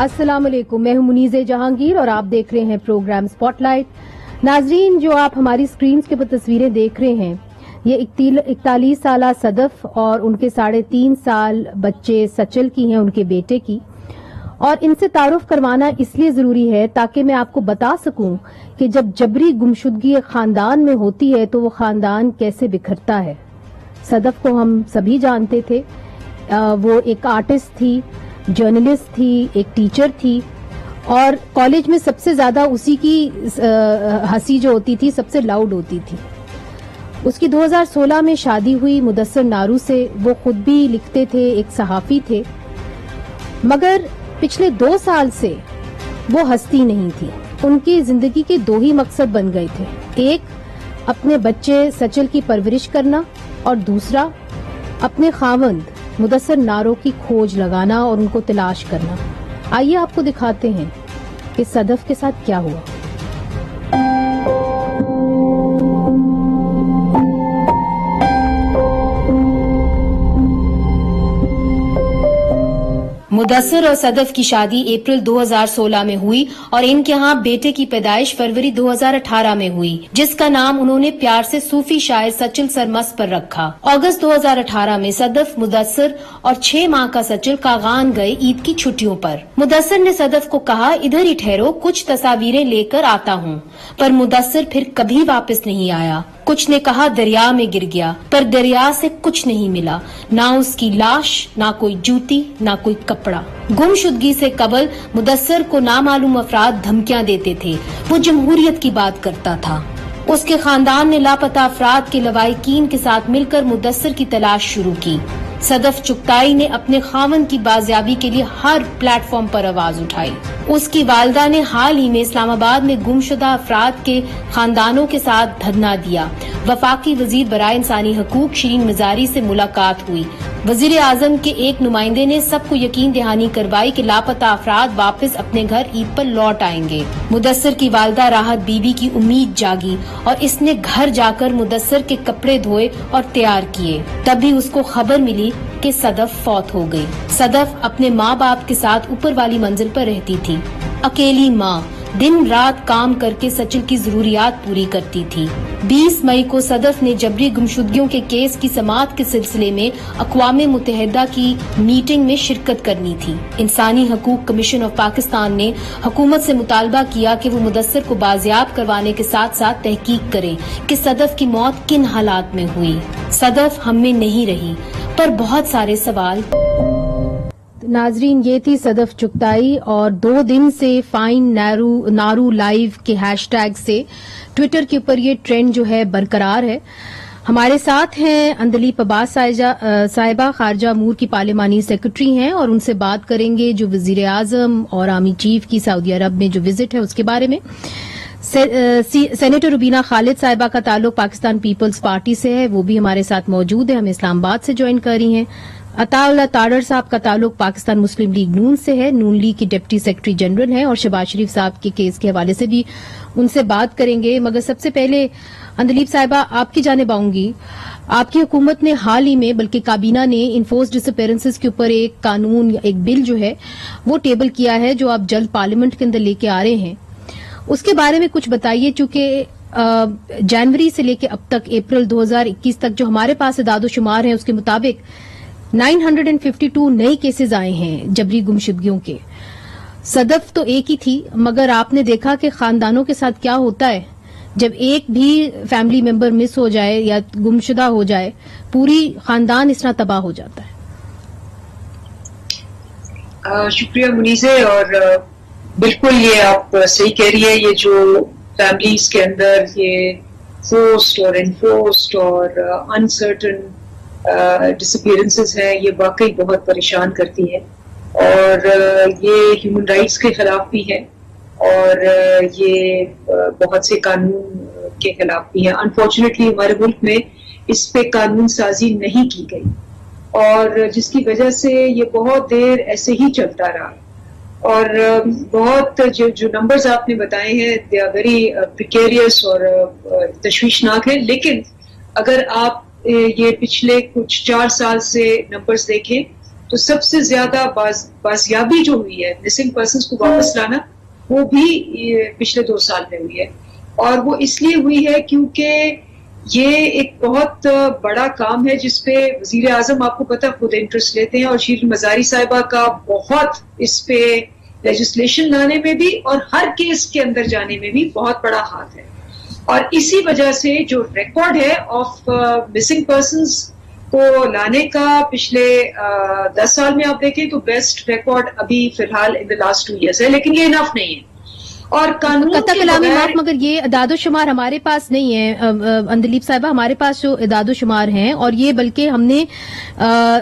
السلام علیکم، میں ہوں منیز جہانگیر اور آپ دیکھ رہے ہیں پروگرام سپاٹ لائٹ۔ ناظرین، جو آپ ہماری سکرینز کے پر تصویریں دیکھ رہے ہیں، یہ 41 سالہ صدف اور ان کے 3.5 سال بچے سچل کی ہیں، ان کے بیٹے کی، اور ان سے تعارف کروانا اس لیے ضروری ہے تاکہ میں آپ کو بتا سکوں کہ جب جبری گمشدگی ایک خاندان میں ہوتی ہے تو وہ خاندان کیسے بکھرتا ہے۔ صدف کو ہم سبھی جانتے تھے، وہ ایک آرٹسٹ تھی، جرنلسٹ تھی، ایک ٹیچر تھی، اور کالج میں سب سے زیادہ اسی کی ہنسی جو ہوتی تھی سب سے لاؤڈ ہوتی تھی۔ اس کی 2016 میں شادی ہوئی مدثر نارو سے، وہ خود بھی لکھتے تھے، ایک صحافی تھے، مگر پچھلے 2 سال سے وہ ہستی نہیں تھی۔ ان کی زندگی کے 2 ہی مقصد بن گئے تھے، ایک اپنے بچے سچل کی پرورش کرنا اور دوسرا اپنے خاوند مدثر نارو کی کھوج لگانا اور ان کو تلاش کرنا۔ آئیے آپ کو دکھاتے ہیں کہ صدف کے ساتھ کیا ہوا۔ مدثر اور صدف کی شادی اپریل 2016 میں ہوئی اور ان کے ہاں بیٹے کی پیدائش فروری 2018 میں ہوئی، جس کا نام انہوں نے پیار سے صوفی شاعر سچل سرمست پر رکھا۔ اگست 2018 میں صدف، مدثر اور 6 ماہ کا سچل کاغان گئے عید کی چھٹیوں پر۔ مدثر نے صدف کو کہا، ادھر ہی ٹھہرو، کچھ تصاویریں لے کر آتا ہوں، پر مدثر پھر کبھی واپس نہیں آیا۔ کچھ نے کہا دریا میں گر گیا، پر دریا سے کچھ نہیں ملا، نہ اس کی لاش، نہ کوئی جوتی، نہ کوئی کپڑا۔ گمشدگی سے قبل مدثر کو نامعلوم افراد دھمکیاں دیتے تھے، وہ جمہوریت کی بات کرتا تھا۔ اس کے خاندان نے لاپتہ افراد کے لواحقین کے ساتھ مل کر مدثر کی تلاش شروع کی۔ صدف چغتائی نے اپنے خاوند کی بازیابی کے لیے ہر پلیٹ فارم پر آواز اٹھائی۔ اس کی والدہ نے حال ہی میں اسلام آباد میں گمشدہ افراد کے خاندانوں کے ساتھ دھرنا دیا۔ وفاقی وزیر برائے انسانی حقوق شرین مزاری سے ملاقات ہوئی۔ وزیر اعظم کے ایک نمائندے نے سب کو یقین دہانی کروائی کہ لاپتہ افراد واپس اپنے گھر عید پر لوٹ آئیں گے۔ مدثر کی والدہ راحت بی بی کی امید جاگی اور اس نے گھر جا کر مدثر کے کپڑے دھوئے اور تیار کیے۔ تبھی اس کو خبر ملی کہ صدف فوت ہو گئی۔ صدف اپنے ماں باپ کے ساتھ اوپر والی منزل پر رہتی تھی، اکیلی ماں، دن رات کام کر کے سچل کی ضروریات پوری کرتی تھی۔ 20 مئی کو صدف نے جبری گمشدگیوں کے کیس کی سماعت کے سلسلے میں اقوام متحدہ کی میٹنگ میں شرکت کرنی تھی۔ انسانی حقوق کمیشن آف پاکستان نے حکومت سے مطالبہ کیا کہ وہ مدثر کو بازیاب کروانے کے ساتھ ساتھ تحقیق کرے کہ صدف کی موت کن حالات میں ہوئی۔ صدف ہم میں نہیں رہی، پر بہت سارے سوال۔ ناظرین، یہ تھی صدف چغتائی، اور 2 دن سے فائن نارو لائیو کے ہیش ٹیگ سے ٹویٹر کے اوپر یہ ٹرینڈ جو ہے برقرار ہے۔ ہمارے ساتھ ہیں اندلیپ عباس صاحبہ، خارجہ امور کی پارلیمانی سیکرٹری ہیں، اور ان سے بات کریں گے جو وزیر اعظم اور آرمی چیف کی سعودی عرب میں جو وزٹ ہے اس کے بارے میں۔ سینیٹر ربینہ خالد صاحبہ کا تعلق پاکستان پیپلز پارٹی سے ہے، وہ بھی ہمارے ساتھ موجود ہیں، ہمیں اسلام آباد سے جوائن کر رہی ہیں۔ عطا اللہ تاڑر صاحب کا تعلق پاکستان مسلم لیگ نون سے ہے، نون لیگ کی ڈپٹی سیکرٹری جنرل ہیں، اور شہباز شریف صاحب کے کیس کے حوالے سے بھی ان سے بات کریں گے۔ مگر سب سے پہلے اندلیپ صاحبہ آپ کی جانب آؤں گی۔ آپ کی حکومت نے حال ہی میں، بلکہ کابینہ نے انفورسڈ ڈس اپیرنسز کے اوپر ایک قانون، ایک بل جو ہے وہ ٹیبل کیا ہے، جو آپ جلد پارلیمنٹ کے اندر لے کے آ رہے ہیں۔ اس کے بارے میں کچھ بتائیے، چونکہ جنوری سے لے کے اب تک اپریل 2021 تک جو ہمارے پاس اعداد و شمار ہیں اس کے مطابق 952 نئے کیسز آئے ہیں جبری گمشدگیوں کے۔ صدف تو ایک ہی تھی، مگر آپ نے دیکھا کہ خاندانوں کے ساتھ کیا ہوتا ہے جب ایک بھی فیملی ممبر مس ہو جائے یا گمشدہ ہو جائے، پوری خاندان اس طرح تباہ ہو جاتا ہے۔ شکریہ منیزے، اور بالکل یہ آپ صحیح کہہ رہی ہے، یہ جو فیملیز کے اندر یہ فورسڈ اور انفورسڈ اور انسرٹن ڈس اپیرنسز ہیں، یہ واقعی بہت پریشان کرتی ہے، اور یہ ہیومن رائٹس کے خلاف بھی ہے، اور یہ بہت سے قانون کے خلاف بھی ہے۔ انفارچونیٹلی ہمارے ملک میں اس پہ قانون سازی نہیں کی گئی، اور جس کی وجہ سے یہ بہت دیر ایسے ہی چلتا رہا، اور بہت جو نمبرز آپ نے بتائے ہیں دے آر ویری پریکیریس اور تشویشناک ہے۔ لیکن اگر آپ یہ پچھلے کچھ 4 سال سے نمبرز دیکھیں تو سب سے زیادہ بازیابی جو ہوئی ہے مسنگ پرسنز کو واپس لانا وہ بھی پچھلے 2 سال میں ہوئی ہے. اور وہ اس لیے ہوئی ہے کیونکہ یہ ایک بہت بڑا کام ہے جس پہ وزیر اعظم آپ کو پتہ خود انٹرسٹ لیتے ہیں اور شیرین مزاری صاحبہ کا بہت اس پہ لیجسلیشن لانے میں بھی اور ہر کیس کے اندر جانے میں بھی بہت بڑا ہاتھ ہے. اور اسی وجہ سے جو ریکارڈ ہے آف مسنگ پرسنز کو لانے کا پچھلے 10 سال میں آپ دیکھیں تو بیسٹ ریکارڈ ابھی فی الحال ان دا لاسٹ 2 years ہے, لیکن یہ انف نہیں ہے. اور قانون قطع کلامی معاف, مگر یہ اعداد و شمار ہمارے پاس نہیں ہے اندلیب صاحبہ, ہمارے پاس جو اعداد و شمار ہیں اور یہ بلکہ ہم نے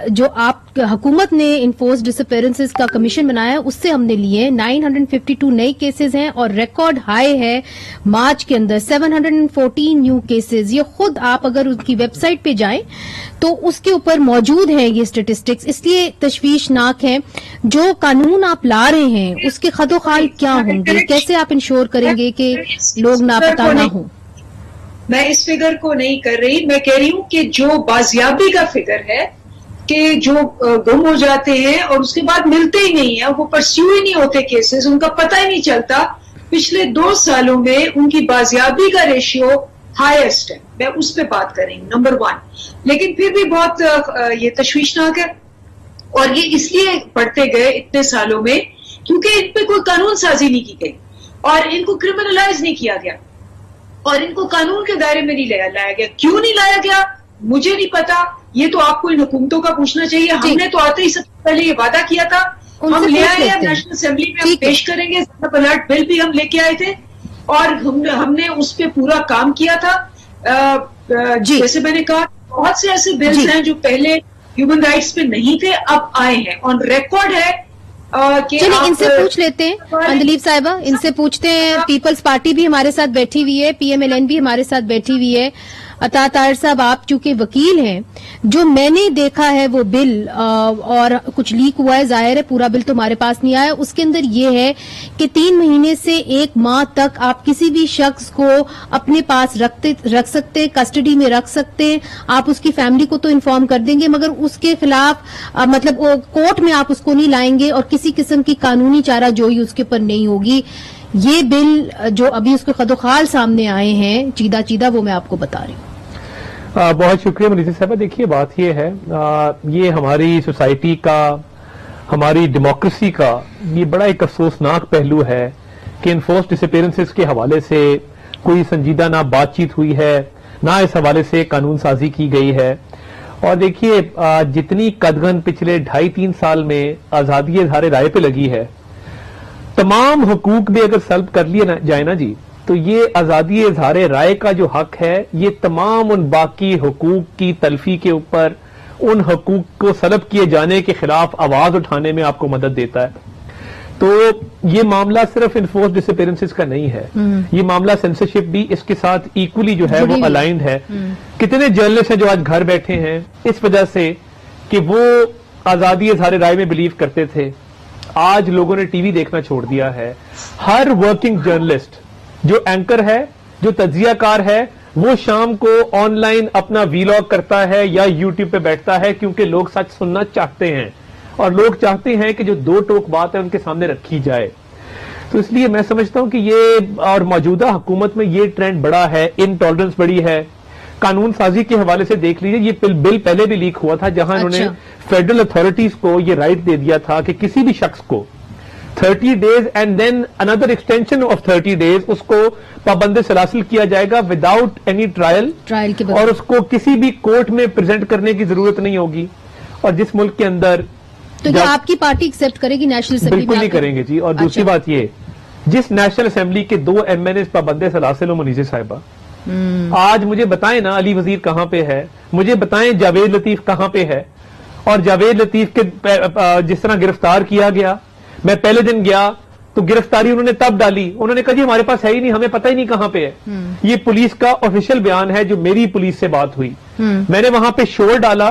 جو آپ حکومت نے انفورس ڈس اپیرنسز کا کمیشن بنایا ہے اس سے ہم نے لیے 952 نئے کیسز ہیں اور ریکارڈ ہائی ہے مارچ کے اندر 714 نیو کیسز. یہ خود آپ اگر ان کی ویب سائٹ پہ جائیں تو اس کے اوپر موجود ہیں یہ اسٹیٹسٹکس, اس لیے تشویشناک ہیں. جو قانون آپ لا رہے ہیں اس کے خد و خال کیا ہوں گے, کیسے آپ انشور کریں گے کہ لوگ لاپتہ نہ ہوں؟ میں اس فگر کو نہیں کر رہی, میں کہہ رہی ہوں کہ جو بازیابی کا فگر ہے کہ جو گم ہو جاتے ہیں اور اس کے بعد ملتے ہی نہیں ہیں, وہ پرسیو ہی نہیں ہوتے کیسز, ان کا پتہ ہی نہیں چلتا. پچھلے 2 سالوں میں ان کی بازیابی کا ریشیو ہائیسٹ ہے, میں اس پہ بات کر رہی ہوں نمبر 1. لیکن پھر بھی بہت یہ تشویشناک ہے اور یہ اس لیے بڑھتے گئے اتنے سالوں میں کیونکہ ان پہ کوئی قانون سازی نہیں کی گئی اور ان کو کرمنلائز نہیں کیا گیا اور ان کو قانون کے دائرے میں نہیں لایا گیا. کیوں نہیں لایا گیا مجھے نہیں پتا, یہ تو آپ کو ان حکومتوں کا پوچھنا چاہیے. ہم نے تو آتے ہی سب سے پہلے یہ وعدہ کیا تھا, ہم لے آئے ہیں نیشنل اسمبلی میں, ہم پیش کریں گے. ضابطہ الرٹ بل بھی ہم لے کے آئے تھے اور ہم نے اس پہ پورا کام کیا تھا. جیسے میں نے کہا بہت سے ایسے بلز ہیں جو پہلے ہیومن رائٹس پہ نہیں تھے اب آئے ہیں, آن ریکارڈ ہے. چلیے ان سے پوچھ لیتے ہیں اندلیب صاحبہ, ان سے پوچھتے ہیں. پیپلز پارٹی بھی ہمارے ساتھ بیٹھی ہوئی ہے, پی ایم ایل این بھی ہمارے ساتھ بیٹھی ہوئی ہے. عطا طاہر صاحب آپ چونکہ وکیل ہیں, جو میں نے دیکھا ہے وہ بل اور کچھ لیک ہوا ہے, ظاہر ہے پورا بل تو ہمارے پاس نہیں آیا, اس کے اندر یہ ہے کہ 3 مہینے سے 1 ماہ تک آپ کسی بھی شخص کو اپنے پاس رکھ سکتے, کسٹڈی میں رکھ سکتے. آپ اس کی فیملی کو تو انفارم کر دیں گے مگر اس کے خلاف مطلب کورٹ میں آپ اس کو نہیں لائیں گے اور کسی قسم کی قانونی چارہ جوئی اس کے اوپر نہیں ہوگی. یہ بل جو ابھی اس کے خد و خال سامنے آئے ہیں چیدہ وہ میں آپ کو بتا رہی ہوں. بہت شکریہ منیزہ صاحبہ. دیکھیے بات یہ ہے, یہ ہماری سوسائٹی کا, ہماری ڈیموکریسی کا یہ بڑا ایک افسوسناک پہلو ہے کہ انفورس ڈس اپیرنسز کے حوالے سے کوئی سنجیدہ نہ بات چیت ہوئی ہے, نہ اس حوالے سے قانون سازی کی گئی ہے. اور دیکھیے جتنی قدغن پچھلے 2.5-3 سال میں آزادی اظہار رائے پہ لگی ہے, تمام حقوق بھی اگر سلب کر لیے جائے نا جی, تو یہ آزادی اظہار رائے کا جو حق ہے یہ تمام ان باقی حقوق کی تلفی کے اوپر, ان حقوق کو سلب کیے جانے کے خلاف آواز اٹھانے میں آپ کو مدد دیتا ہے. تو یہ معاملہ صرف انفورس ڈس اپیرنسز کا نہیں ہے, یہ معاملہ سینسرشپ بھی اس کے ساتھ ایکولی جو ہے وہ الائنڈ ہے. کتنے جرنلسٹ ہیں جو آج گھر بیٹھے ہیں اس وجہ سے کہ وہ آزادی اظہار رائے میں بلیو کرتے تھے, آج لوگوں نے ٹی وی دیکھنا چھوڑ دیا ہے. ہر ورکنگ جرنلسٹ جو اینکر ہے, جو تجزیہ کار ہے, وہ شام کو آن لائن اپنا ویلاگ کرتا ہے یا یوٹیوب پہ بیٹھتا ہے کیونکہ لوگ سچ سننا چاہتے ہیں اور لوگ چاہتے ہیں کہ جو 2 ٹوک بات ہے ان کے سامنے رکھی جائے. تو اس لیے میں سمجھتا ہوں کہ یہ اور موجودہ حکومت میں یہ ٹرینڈ بڑا ہے, انٹالرنس بڑی ہے. قانون سازی کے حوالے سے دیکھ لیجیے, یہ بل پہلے بھی لیک ہوا تھا جہاں انہوں نے فیڈرل اتھارٹیز کو یہ رائٹ دے دیا تھا کہ کسی بھی شخص کو 30 days اینڈ دین اندر ایکسٹینشن آف 30 days اس کو پابند سلاسل کیا جائے گا وداؤٹ اینی ٹرائل, اور اس کو کسی بھی کورٹ میں پریزنٹ کرنے کی ضرورت نہیں ہوگی. اور جس ملک کے اندر تو یہ آپ کی پارٹی ایکسپٹ کرے گی نیشنل اسمبلی میں؟ بالکل نہیں کریں گے جی. اور دوسری بات یہ, جس نیشنل اسمبلی کے 2 MNAs پابند سلاسل ہو منیزہ صاحبہ, آج مجھے بتائیں نا علی وزیر کہاں پہ ہے, مجھے بتائیں جاوید لطیف کہاں پہ ہے. اور جاوید لطیف کے جس طرح گرفتار کیا گیا, میں پہلے دن گیا تو گرفتاری انہوں نے تب ڈالی, انہوں نے کہا جی ہمارے پاس ہے ہی نہیں, ہمیں پتہ ہی نہیں کہاں پہ ہے. یہ پولیس کا آفیشیل بیان ہے جو میری پولیس سے بات ہوئی. میں نے وہاں پہ شور ڈالا,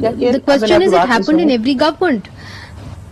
The question is it happened in every government.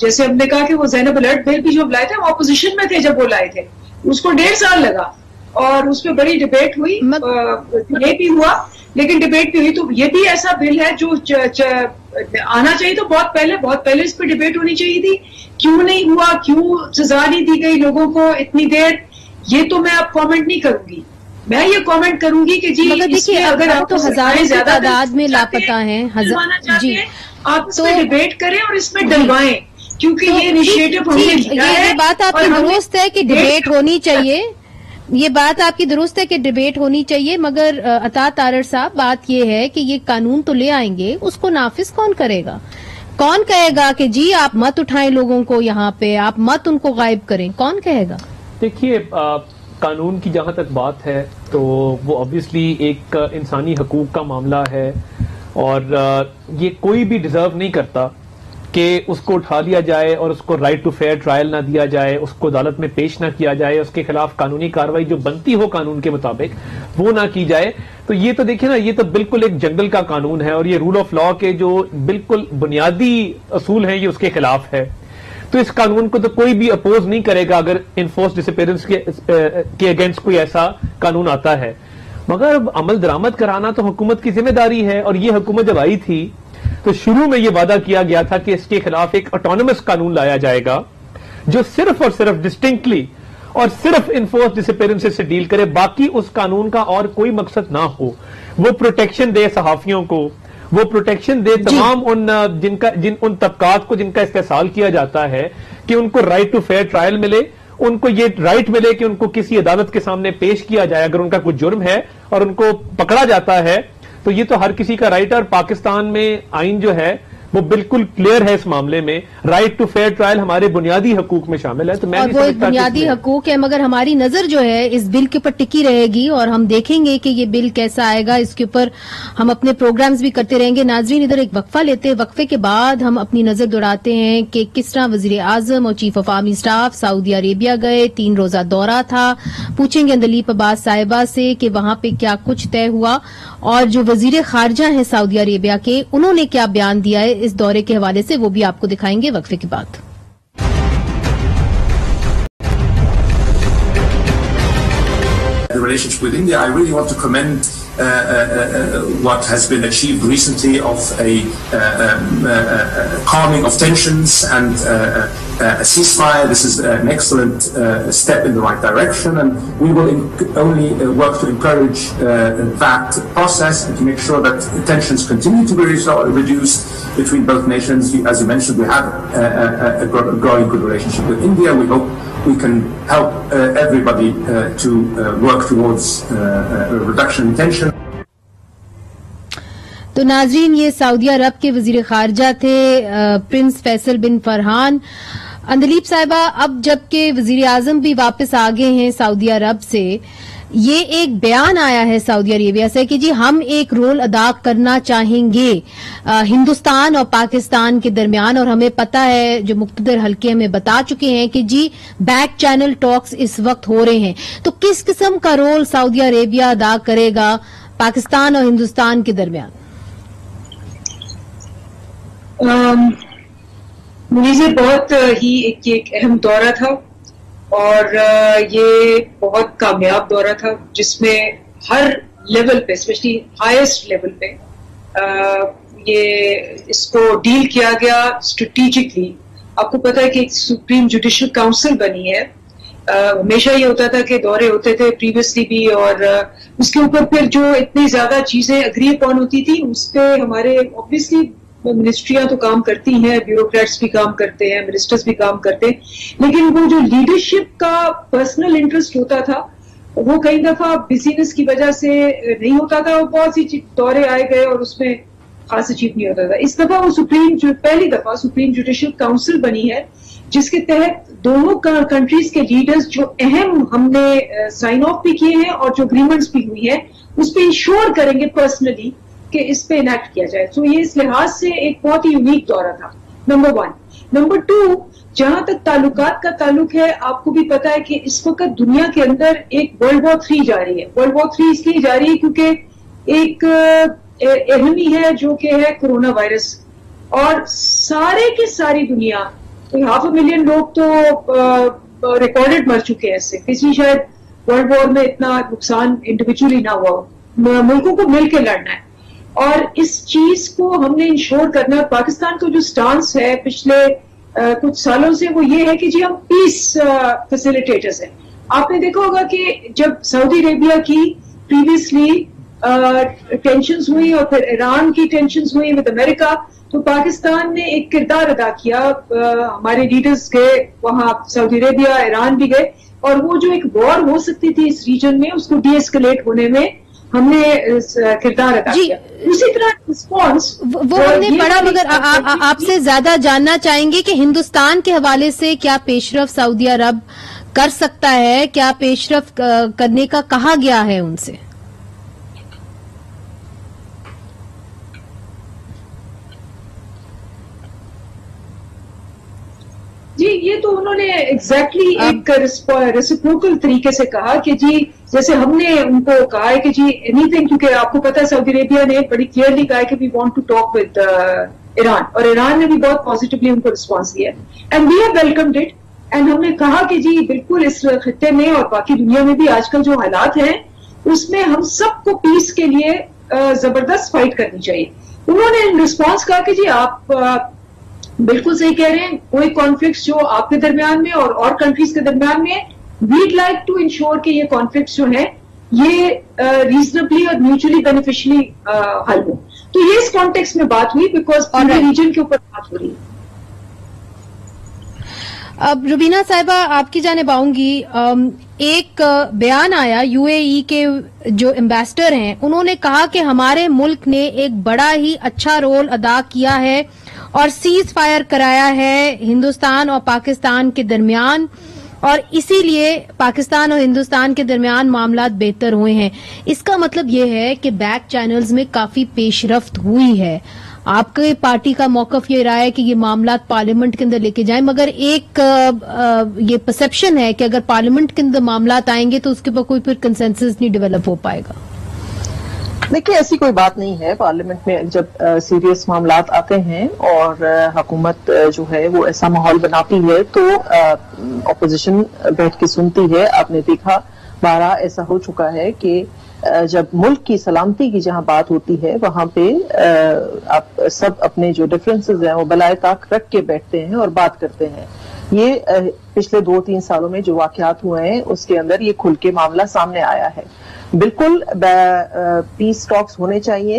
جیسے ہم نے کہا کہ وہ زینب الرٹ بل بھی جو لائے تھے ہم اپوزیشن میں تھے جب وہ لائے تھے, اس کو 1.5 سال لگا اور اس پہ بڑی ڈبیٹ ہوئی, یہ بھی ہوا لیکن ڈبیٹ بھی ہوئی. تو یہ بھی ایسا بل ہے جو آنا چاہیے تو بہت پہلے اس پہ ڈبیٹ ہونی چاہیے تھی. کیوں نہیں ہوا, کیوں سزا نہیں دی گئی لوگوں کو اتنی دیر, یہ تو میں اب کامنٹ نہیں کروں گی. میں یہ کامنٹ کروں گی کہ جی دیکھیے اگر آپ تو ہزاروں کی تعداد میں لاپتہ ہیں, جی آپ اس میں ڈبیٹ کریں اور اس میں ڈلوائیں, کیونکہ یہ انیشیٹو ہم نے لیا ہے. یہ بات آپ کی درست ہے کہ ڈبیٹ ہونی چاہیے, یہ بات آپ کی درست ہے کہ ڈبیٹ ہونی چاہیے, مگر عطا تارڑ صاحب بات یہ ہے کہ یہ قانون تو لے آئیں گے, اس کو نافذ کون کرے گا؟ کون کہے گا کہ جی آپ مت اٹھائیں لوگوں کو یہاں پہ, آپ مت ان کو غائب کریں, کون کہے گا؟ دیکھیے قانون کی جہاں تک بات ہے تو وہ obviously ایک انسانی حقوق کا معاملہ ہے, اور یہ کوئی بھی ڈیزرو نہیں کرتا کہ اس کو اٹھا لیا جائے اور اس کو رائٹ ٹو فیئر ٹرائل نہ دیا جائے, اس کو عدالت میں پیش نہ کیا جائے, اس کے خلاف قانونی کارروائی جو بنتی ہو قانون کے مطابق وہ نہ کی جائے. تو یہ تو دیکھیں نا, یہ تو بالکل ایک جنگل کا قانون ہے, اور یہ رول آف لا کے جو بالکل بنیادی اصول ہیں یہ اس کے خلاف ہے. تو اس قانون کو تو کوئی بھی اپوز نہیں کرے گا اگر انفورس ڈسپیرنس کے اگینسٹ کوئی ایسا قانون آتا ہے, مگر عمل درآمد کرانا تو حکومت کی ذمہ داری ہے. اور یہ حکومت جب آئی تھی تو شروع میں یہ وعدہ کیا گیا تھا کہ اس کے خلاف ایک آٹونومس قانون لایا جائے گا جو صرف اور صرف ڈسٹنکٹلی اور صرف انفورس ڈسپیرنس سے ڈیل کرے, باقی اس قانون کا اور کوئی مقصد نہ ہو. وہ پروٹیکشن دے صحافیوں کو, وہ پروٹیکشن دے تمام ان طبقات کو جن کا استحصال کیا جاتا ہے کہ ان کو رائٹ ٹو فیئر ٹرائل ملے, ان کو یہ رائٹ ملے کہ ان کو کسی عدالت کے سامنے پیش کیا جائے اگر ان کا کوئی جرم ہے اور ان کو پکڑا جاتا ہے. تو یہ تو ہر کسی کا رائٹ ہے, اور پاکستان میں آئین جو ہے وہ بالکل کلیئر ہے اس معاملے میں. رائٹ ٹو فیئر ٹرائل ہمارے بنیادی حقوق میں شامل ہے. تو میں وہ ایک بنیادی حقوق ہے, مگر ہماری نظر جو ہے اس بل کے اوپر ٹکی رہے گی اور ہم دیکھیں گے کہ یہ بل کیسا آئے گا. اس کے اوپر ہم اپنے پروگرامز بھی کرتے رہیں گے. ناظرین ادھر ایک وقفہ لیتے ہیں, وقفے کے بعد ہم اپنی نظر دوڑاتے ہیں کہ کس طرح وزیر اعظم اور چیف آف آرمی اسٹاف سعودی عربیہ گئے, 3 روزہ دورہ تھا. پوچھیں گے اندلیب عباس صاحبہ سے کہ وہاں پہ کیا کچھ طے ہوا, اور جو وزیر خارجہ ہیں سعودی عربیہ کے انہوں نے کیا بیان دیا ہے اس دورے کے حوالے سے, وہ بھی آپ کو دکھائیں گے وقفے کے بعد. The relationship with India, I really want to commend what has been achieved recently of a calming of tensions and a ceasefire. This is an excellent step in the right direction, and we will only work to encourage that process and to make sure that tensions continue to be reduced between both nations. As you mentioned, we have a growing good relationship with India. We hope we can help everybody to work towards a reduction in tension. تو ناظرین یہ سعودی عرب کے وزیر خارجہ تھے prince Faisal بن فرحان. اندلیب صاحبہ, اب جبکہ وزیر اعظم بھی واپس آ گئے ہیں سعودی عرب سے, یہ ایک بیان آیا ہے سعودی عربیہ سے کہ جی ہم ایک رول ادا کرنا چاہیں گے ہندوستان اور پاکستان کے درمیان, اور ہمیں پتہ ہے جو مقتدر حلقے ہمیں بتا چکے ہیں کہ جی بیک چینل ٹاکس اس وقت ہو رہے ہیں. تو کس قسم کا رول سعودی عربیہ ادا کرے گا پاکستان اور ہندوستان کے درمیان؟ منیزے بہت ہی ایک اہم دورہ تھا, اور یہ بہت کامیاب دورہ تھا جس میں ہر لیول پہ, اسپیشلی ہائیسٹ لیول پہ یہ اس کو ڈیل کیا گیا اسٹریٹجکلی. آپ کو پتا ہے کہ ایک سپریم جوڈیشل کاؤنسل بنی ہے. ہمیشہ یہ ہوتا تھا کہ دورے ہوتے تھے پریویسلی بھی, اور اس کے اوپر پھر جو اتنی زیادہ چیزیں اگری اپون ہوتی تھی اس پہ ہمارے اوبویسلی منسٹریاں تو کام کرتی ہیں, بیوروکریٹس بھی کام کرتے ہیں, منسٹرز بھی کام کرتے ہیں, لیکن وہ جو لیڈرشپ کا پرسنل انٹرسٹ ہوتا تھا وہ کئی دفعہ بزینس کی وجہ سے نہیں ہوتا تھا. بہت سی دورے آئے گئے اور اس میں خاص اچیو نہیں ہوتا تھا. اس دفعہ وہ پہلی دفعہ سپریم جوڈیشل کاؤنسل بنی ہے جس کے تحت دونوں کنٹریز کے لیڈرز جو اہم ہم نے سائن آف بھی کیے ہیں اور جو اگریمنٹس بھی ہوئی ہیں اس پہ انشور کریں گے پرسنلی کہ اس پہ انیکٹ کیا جائے. تو یہ اس لحاظ سے ایک بہت ہی یونیک دورہ تھا, نمبر 1. نمبر 2, جہاں تک تعلقات کا تعلق ہے, آپ کو بھی پتا ہے کہ اس وقت دنیا کے اندر ایک ورلڈ وار 3 جا رہی ہے. ورلڈ وار 3 اس لیے جا رہی ہے کیونکہ ایک اہمی ہے جو کہ ہے کرونا وائرس, اور سارے کی ساری دنیا 500,000 لوگ تو ریکارڈڈ مر چکے ہیں اس سے. کسی شاید ورلڈ وار میں اتنا نقصان انڈیویجولی نہ ہوا. ملکوں کو مل کے لڑنا ہے اور اس چیز کو ہم نے انشور کرنا ہے. پاکستان کا جو سٹانس ہے پچھلے کچھ سالوں سے وہ یہ ہے کہ جی ہم پیس فیسیلیٹیٹرز ہیں. آپ نے دیکھا ہوگا کہ جب سعودی عربیہ کی پریویسلی ٹینشنز ہوئی اور پھر ایران کی ٹینشنز ہوئی ود امریکہ, تو پاکستان نے ایک کردار ادا کیا. ہمارے لیڈرز گئے وہاں, سعودی عربیہ, ایران بھی گئے, اور وہ جو ایک وار ہو سکتی تھی اس ریجن میں اس کو ڈی ایسکلیٹ ہونے میں ہم نے کردار ادا کیا. اسی طرح رسپانس وہ ہم نے پڑھا, مگر آپ سے زیادہ جاننا چاہیں گے کہ ہندوستان کے حوالے سے کیا پیش رفت سعودی عرب کر سکتا ہے, کیا پیش رفت کرنے کا کہا گیا ہے ان سے؟ جی یہ تو انہوں نے ایگزیکٹلی ایک ریسیپروکل طریقے سے کہا کہ جی جیسے ہم نے ان کو کہا ہے کہ جی اینی تھنگ, کیونکہ آپ کو پتا ہے سعودی عربیہ نے بڑی کلیئرلی کہا ہے کہ we want to talk with Iran, اور ایران نے بھی بہت پازیٹیولی ان کو رسپانس دیا and we have welcomed it. And ہم نے کہا کہ جی بالکل اس خطے میں اور باقی دنیا میں بھی آج کل جو حالات ہیں اس میں ہم سب کو پیس کے لیے زبردست فائٹ کرنی چاہیے. انہوں نے رسپانس کہا کہ جی آپ بالکل صحیح کہہ رہے ہیں, کوئی کانفلکٹس جو آپ کے درمیان میں اور کنٹریز کے درمیان میں, ویڈ لائک ٹو انشور کہ یہ کانفلکٹس جو ہیں یہ ریزنبلی اور میوچلی بینیفیشلی حل ہو. تو یہ اس کانٹیکس میں بات ہوئی بیکاز پورے ریجن کے اوپر بات ہو رہی ہے. اب روبینہ صاحبہ آپ کی جانب آؤں گی. ایک بیان آیا یو اے ای کے جو ایمبیسڈر ہیں, انہوں نے کہا کہ ہمارے ملک نے ایک بڑا ہی اچھا رول ادا کیا ہے اور سیز فائر کرایا ہے ہندوستان اور پاکستان کے درمیان, اور اسی لیے پاکستان اور ہندوستان کے درمیان معاملات بہتر ہوئے ہیں. اس کا مطلب یہ ہے کہ بیک چینلز میں کافی پیش رفت ہوئی ہے. آپ کی پارٹی کا موقف یہ رہا ہے کہ یہ معاملات پارلیمنٹ کے اندر لے کے جائیں, مگر ایک یہ پرسپشن ہے کہ اگر پارلیمنٹ کے اندر معاملات آئیں گے تو اس کے اوپر کوئی پھر کنسنسس نہیں ڈیولپ ہو پائے گا. دیکھیے ایسی کوئی بات نہیں ہے. پارلیمنٹ میں جب سیریس معاملات آتے ہیں اور حکومت جو ہے وہ ایسا ماحول بناتی ہے تو اپوزیشن بیٹھ کے سنتی ہے. آپ نے دیکھا بارہ ایسا ہو چکا ہے کہ جب ملک کی سلامتی کی جہاں بات ہوتی ہے وہاں پہ آپ سب اپنے جو ڈفرینسز ہیں وہ بالائے طاق رکھ کے بیٹھتے ہیں اور بات کرتے ہیں. یہ پچھلے 2-3 سالوں میں جو واقعات ہوئے ہیں اس کے اندر یہ کھل کے معاملہ سامنے آیا ہے. بالکل پیس ٹاکس ہونے چاہیے,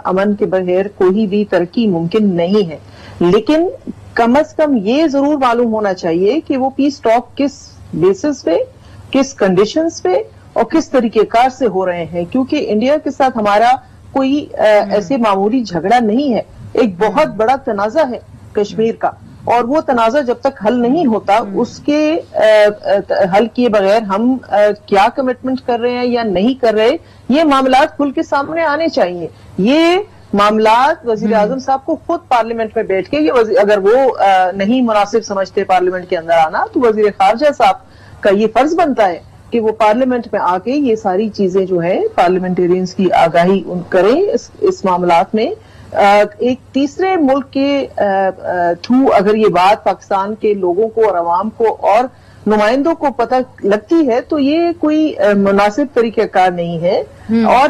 امن کے بغیر کوئی بھی ترقی ممکن نہیں ہے, لیکن کم از کم یہ ضرور معلوم ہونا چاہیے کہ وہ پیس ٹاک کس بیسس پہ, کس کنڈیشنز پہ اور کس طریقہ کار سے ہو رہے ہیں. کیونکہ انڈیا کے ساتھ ہمارا کوئی ایسے معمولی جھگڑا نہیں ہے, ایک بہت بڑا تنازع ہے کشمیر کا, اور وہ تنازع جب تک حل نہیں ہوتا اس کے حل کیے بغیر ہم کیا کمٹمنٹ کر رہے ہیں یا نہیں کر رہے, یہ معاملات کھل کے سامنے آنے چاہیے. یہ معاملات وزیر اعظم صاحب کو خود پارلیمنٹ میں بیٹھ کے, اگر وہ نہیں مناسب سمجھتے پارلیمنٹ کے اندر آنا, تو وزیر خارجہ صاحب کا یہ فرض بنتا ہے کہ وہ پارلیمنٹ میں آ کے یہ ساری چیزیں جو ہے پارلیمنٹیرینز کی آگاہی کریں اس معاملات میں. ایک تیسرے ملک کے تھرو اگر یہ بات پاکستان کے لوگوں کو اور عوام کو اور نمائندوں کو پتہ لگتی ہے تو یہ کوئی مناسب طریقہ کار نہیں ہے. اور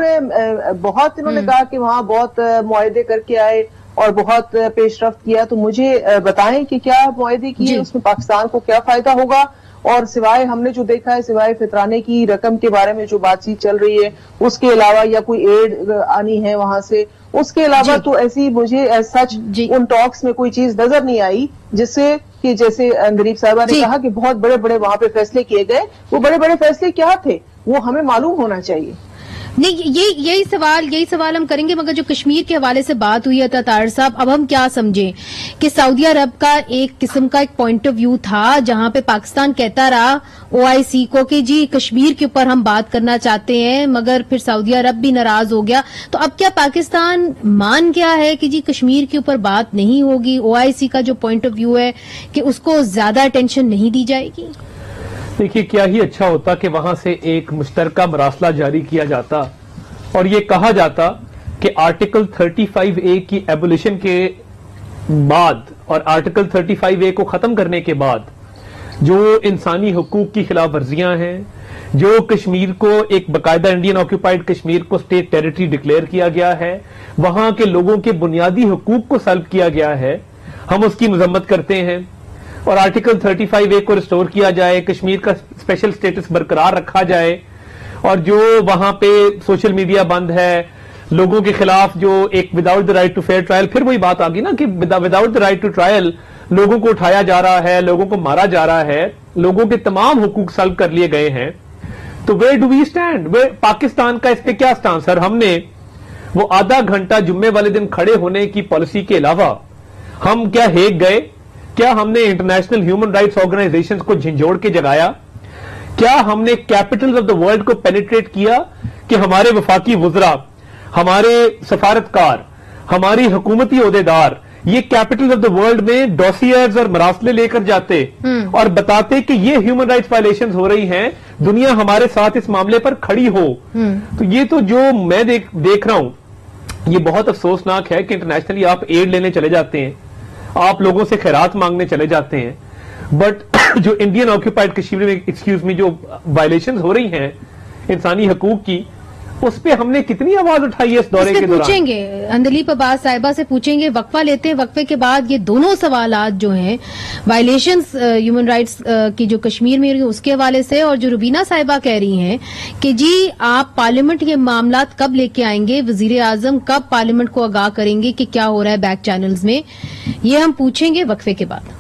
بہت انہوں نے کہا کہ وہاں بہت معاہدے کر کے آئے اور بہت پیش رفت کیا, تو مجھے بتائیں کہ کیا معاہدے کیے, اس میں پاکستان کو کیا فائدہ ہوگا. اور سوائے ہم نے جو دیکھا ہے, سوائے فطرانے کی رقم کے بارے میں جو بات چیت چل رہی ہے اس کے علاوہ, یا کوئی ایڈ آنی ہے وہاں سے, اس کے علاوہ تو ایسی مجھے سچ ان ٹاکس میں کوئی چیز نظر نہیں آئی جس سے کہ جیسے غریب صاحبہ نے کہا کہ بہت بڑے بڑے وہاں پہ فیصلے کیے گئے. وہ بڑے بڑے فیصلے کیا تھے وہ ہمیں معلوم ہونا چاہیے. نہیں, یہی سوال ہم کریں گے. مگر جو کشمیر کے حوالے سے بات ہوئی ہے طاہر صاحب, اب ہم کیا سمجھیں کہ سعودی عرب کا ایک قسم کا ایک پوائنٹ آف ویو تھا جہاں پہ پاکستان کہتا رہا OIC کو کہ جی کشمیر کے اوپر ہم بات کرنا چاہتے ہیں, مگر پھر سعودی عرب بھی ناراض ہو گیا. تو اب کیا پاکستان مان گیا ہے کہ جی کشمیر کے اوپر بات نہیں ہوگی, OIC کا جو پوائنٹ آف ویو ہے کہ اس کو زیادہ اٹینشن نہیں دی جائے گی؟ دیکھیے کیا ہی اچھا ہوتا کہ وہاں سے ایک مشترکہ مراسلہ جاری کیا جاتا اور یہ کہا جاتا کہ آرٹیکل 35A کی ایبولیشن کے بعد اور آرٹیکل 35A کو ختم کرنے کے بعد جو انسانی حقوق کی خلاف ورزیاں ہیں، جو کشمیر کو ایک باقاعدہ انڈین آکوپائڈ کشمیر کو اسٹیٹ ٹیریٹری ڈکلیئر کیا گیا ہے، وہاں کے لوگوں کے بنیادی حقوق کو سلب کیا گیا ہے، ہم اس کی مذمت کرتے ہیں اور آرٹیکل 35A کو ریسٹور کیا جائے، کشمیر کا اسپیشل سٹیٹس برقرار رکھا جائے، اور جو وہاں پہ سوشل میڈیا بند ہے، لوگوں کے خلاف جو ایک without the right to fair trial, پھر وہی بات آگی نا کہ without the right to trial لوگوں کو اٹھایا جا رہا ہے، لوگوں کو مارا جا رہا ہے، لوگوں کے تمام حقوق سلب کر لیے گئے ہیں. تو where do we stand? Pakistan کا اس پہ کیا سٹانس ہے؟ ہم نے وہ آدھا گھنٹہ جمعے والے دن کھڑے ہونے کی پالیسی کے علاوہ ہم کیا ہیگ گئے؟ کیا ہم نے انٹرنیشنل ہیومن رائٹس آرگنائزیشنز کو جھنجھوڑ کے جگایا؟ کیا ہم نے کیپٹلز آف دا ورلڈ کو پینیٹریٹ کیا کہ ہمارے وفاقی وزراء، ہمارے سفارتکار، ہماری حکومتی عہدیدار یہ کیپٹل آف دا ورلڈ میں ڈوسیئرز اور مراسلے لے کر جاتے اور بتاتے کہ یہ ہیومن رائٹس وائلیشنز ہو رہی ہیں، دنیا ہمارے ساتھ اس معاملے پر کھڑی ہو؟ تو یہ تو جو میں دیکھ رہا ہوں یہ بہت افسوسناک ہے کہ انٹرنیشنلی آپ ایڈ لینے چلے جاتے ہیں، آپ لوگوں سے خیرات مانگنے چلے جاتے ہیں، بٹ جو انڈین آکوپائڈ کشمیر میں ایکسکیوز می جو وائلیشنز ہو رہی ہیں انسانی حقوق کی، اس پہ ہم نے کتنی آواز اٹھائی ہے اس دورے کے دوران؟ پوچھیں گے اندلیپ عباس صاحبہ سے، پوچھیں گے، وقفہ لیتے ہیں، وقفے کے بعد یہ دونوں سوالات جو ہیں وائلیشنز ہیومن رائٹس کی جو کشمیر میں اس کے حوالے سے، اور جو روبینہ صاحبہ کہہ رہی ہیں کہ جی آپ پارلیمنٹ یہ معاملات کب لے کے آئیں گے، وزیر اعظم کب پارلیمنٹ کو آگاہ کریں گے کہ کیا ہو رہا ہے بیک چینلز میں، یہ ہم پوچھیں گے وقفے کے بعد.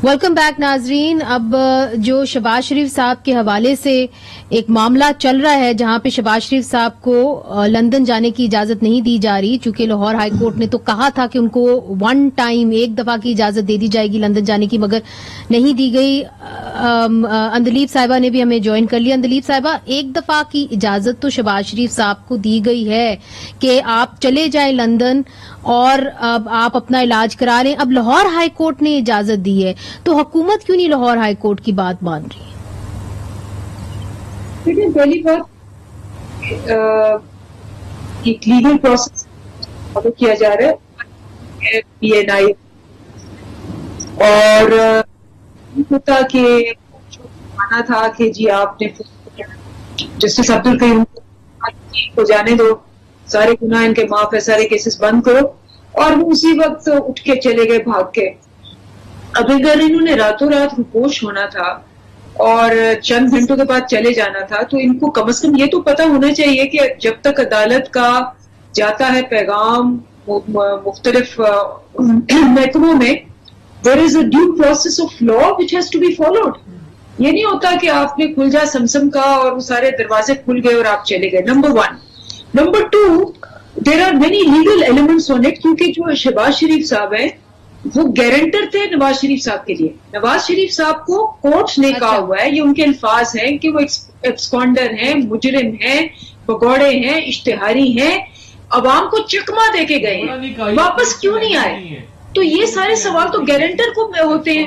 ویلکم بیک ناظرین. اب جو شہباز شریف صاحب کے حوالے سے ایک معاملہ چل رہا ہے جہاں پہ شہباز شریف صاحب کو لندن جانے کی اجازت نہیں دی جا رہی، چونکہ لاہور ہائی کورٹ نے تو کہا تھا کہ ان کو ون ٹائم ایک دفعہ کی اجازت دے دی جائے گی لندن جانے کی، مگر نہیں دی گئی. اندلیپ صاحبہ نے بھی ہمیں جوائن کر لیا. اندلیپ صاحبہ، ایک دفعہ کی اجازت تو شہباز شریف صاحب کو دی گئی ہے کہ آپ چلے جائیں لندن اور اب آپ اپنا علاج کرا لیں، اب لاہور ہائی کورٹ نے اجازت دی ہے، تو حکومت کیوں نہیں لاہور ہائی کورٹ کی بات مان رہی ہے؟ لیکن پہلی بات ایک لیگل پروسیس فالو کیا جا رہا ہے پی این آئی، اور ہوتا کہ جو مانا تھا کہ جی آپ نے جسٹس عبدالقیوم کو جانے دو، سارے گناہ ان کے معاف ہے، سارے کیسز بند کرو، اور وہ اسی وقت اٹھ کے چلے گئے بھاگ کے. اب اگر انہوں نے راتوں رات روپوش ہونا تھا اور چند گھنٹوں کے بعد چلے جانا تھا تو ان کو کم از کم یہ تو پتا ہونا چاہیے کہ جب تک عدالت کا جاتا ہے پیغام مختلف محکموں میں، there is a due process of law which has to be followed. یہ نہیں ہوتا کہ آپ نے کھل جا سمسم کا اور وہ سارے دروازے کھل گئے اور آپ چلے گئے. Number 1. Number 2, there are many legal elements on it، کیونکہ جو شہباز شریف صاحب ہیں وہ گارنٹر تھے نواز شریف صاحب کے لیے. نواز شریف صاحب کو کورٹ نے کہا ہوا ہے، یہ ان کے الفاظ ہیں کہ وہ ایبسکونڈر ہیں، مجرم ہیں، بگوڑے ہیں، اشتہاری ہیں، عوام کو چکما دے کے گئے ہیں، واپس کیوں نہیں آئے؟ تو یہ سارے سوال تو گارنٹر کو ہوتے ہیں.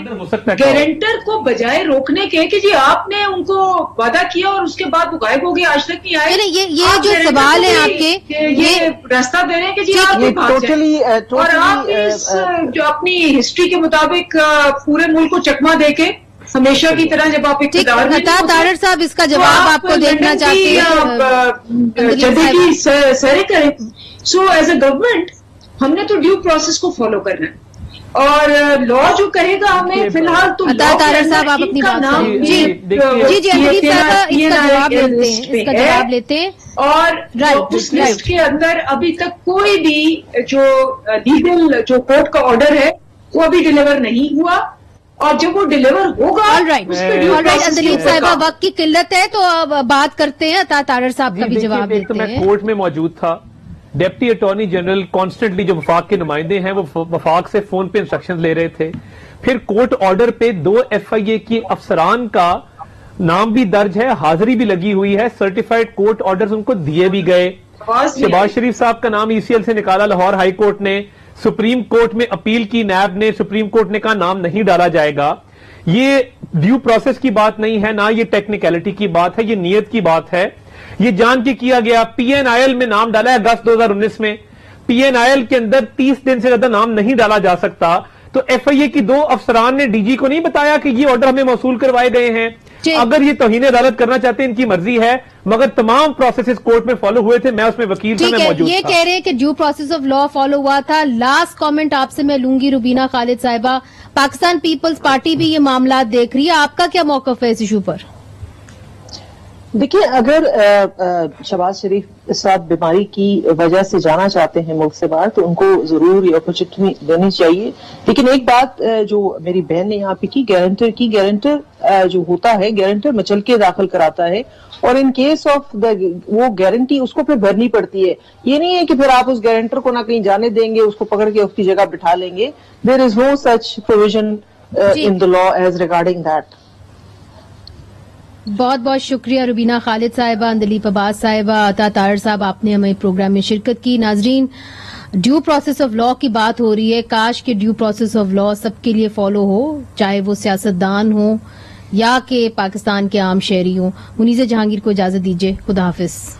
گارنٹر کو بجائے روکنے کے کہ جی آپ نے ان کو وعدہ کیا اور اس کے بعد وہ غائب ہو گئے، آج تک نہیں آئے. یہ جو سوال ہے آپ کے، یہ راستہ دے رہے ہیں کہ جی آپ بھاگ جائیں، اور آپ اس جو اپنی ہسٹری کے مطابق پورے ملک کو چکما دے کے ہمیشہ کی طرح جب آپ اقتدار میں طاہر صاحب اس کا جواب آپ کو دینا چاہتے ہیں، جدے کی سیرے کریں. سو ایز اے گورنمنٹ ہم نے تو ڈیو پروسیس کو فالو کرنا ہے، اور لا جو کہے گا ہمیں فی الحال تو طاہر صاحب آپ اپنی بات جی اندلیپ صاحب اس کا جواب لیتے ہیں. اور اس لسٹ کے اندر ابھی تک کوئی بھی جو لیگل جو کورٹ کا آرڈر ہے وہ ابھی ڈیلیور نہیں ہوا، اور جب وہ ڈیلیور ہوگا اندلیپ صاحبہ وقت کی قلت ہے تو اب بات کرتے ہیں. طاہر صاحب کا بھی جواب دیتے ہیں. میں کورٹ میں موجود تھا، ڈیپٹی اٹارنی جنرل کانسٹنٹلی جو وفاق کے نمائندے ہیں وہ وفاق سے فون پہ انسٹرکشن لے رہے تھے. پھر کورٹ آرڈر پہ 2 FIA کی افسران کا نام بھی درج ہے، حاضری بھی لگی ہوئی ہے، سرٹیفائیڈ کورٹ آرڈرز ان کو دیے بھی گئے. شہباز شریف صاحب کا نام ECL سے نکالا لاہور ہائی کورٹ نے، سپریم کورٹ میں اپیل کی نیب نے، سپریم کورٹ نے کہا نام نہیں ڈالا جائے گا. یہ ڈیو پروسیس کی بات نہیں ہے، نہ یہ ٹیکنیکلٹی کی بات ہے، یہ نیت کی بات ہے. یہ جان کے کیا گیا. پی این آئی ایل میں نام ڈالا ہے اگست 2019 میں. پی این آئی ایل کے اندر 30 دن سے زیادہ نام نہیں ڈالا جا سکتا. تو ایف آئی اے کی 2 افسران نے ڈی جی کو نہیں بتایا کہ یہ آرڈر ہمیں موصول کروائے گئے ہیں. اگر یہ توہین عدالت کرنا چاہتے ہیں ان کی مرضی ہے، مگر تمام پروسیسز کورٹ میں فالو ہوئے تھے. میں اس میں وکیل تھا، میں موجود تھا. یہ کہہ رہے ہیں کہ due process of law follow ہوا تھا. لاسٹ کامنٹ آپ سے میں لوں گی روبینہ خالد صاحبہ. پاکستان پیپلز پارٹی بھی یہ معاملات دیکھ رہی ہے، آپ کا کیا موقف ہے اس ایشو پر؟ دیکھیے، اگر شہباز شریف اس وقت بیماری کی وجہ سے جانا چاہتے ہیں ملک سے باہر تو ان کو ضرور یہ اپرچونٹی دینی چاہیے. لیکن ایک بات جو میری بہن نے یہاں پہ کی، گارنٹر جو ہوتا ہے، گارنٹر مچل کے داخل کراتا ہے، اور ان کیس آف وہ گارنٹی اس کو پھر بھرنی پڑتی ہے. یہ نہیں ہے کہ پھر آپ اس گارنٹر کو نہ کہیں جانے دیں گے، اس کو پکڑ کے اس کی جگہ بٹھا لیں گے. There is no such provision in the law as regarding that. بہت بہت شکریہ روبینہ خالد صاحبہ، اندلیپ عباس صاحبہ، عطا طاہر صاحب، آپ نے ہمیں پروگرام میں شرکت کی. ناظرین، ڈیو پروسیس آف لا کی بات ہو رہی ہے. کاش کہ ڈیو پروسیس آف لا سب کے لیے فالو ہو، چاہے وہ سیاستدان ہوں یا کہ پاکستان کے عام شہری ہوں. منیزہ جہانگیر کو اجازت دیجیے. خدا حافظ.